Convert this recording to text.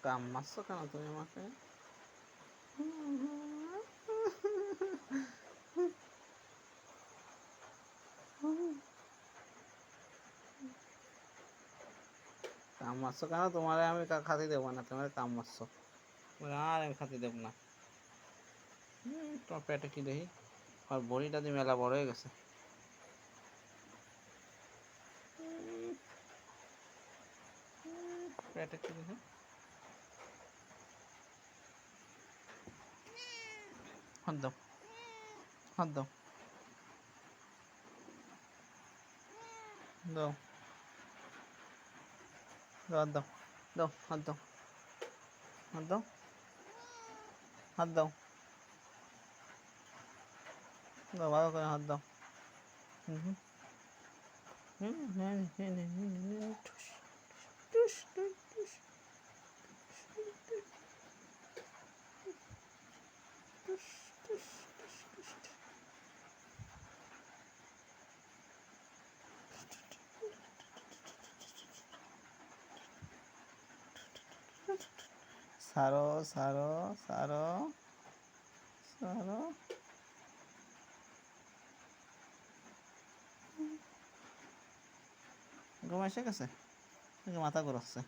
কাম মারছো কেন তুমি আমাকে? কাম মারছো কেন? তোমারে আমি খাতি দেবো না, তোমার কাম মারছো। আর আমি খাতি দেব না। তোমার পেটে কি দেখি? আর বড়িটা দিয়ে মেলা বড় হয়ে গেছে। পেটে কি দেখি? হাত দাও, হাত দাও, দাও, হাত দাও, দাও, হাত দাও, হাত দাও, হাত দাও, দাও, ভালো করে হাত দাও। হুম হুম ঠুস ঠুস ঠুস ঠুস ঠুস ঠুস ঠুস ঠুস। সারো সারো সারো সারো। ঘুম এসে গেছে নাকি মাথা ঘুরাচ্ছে?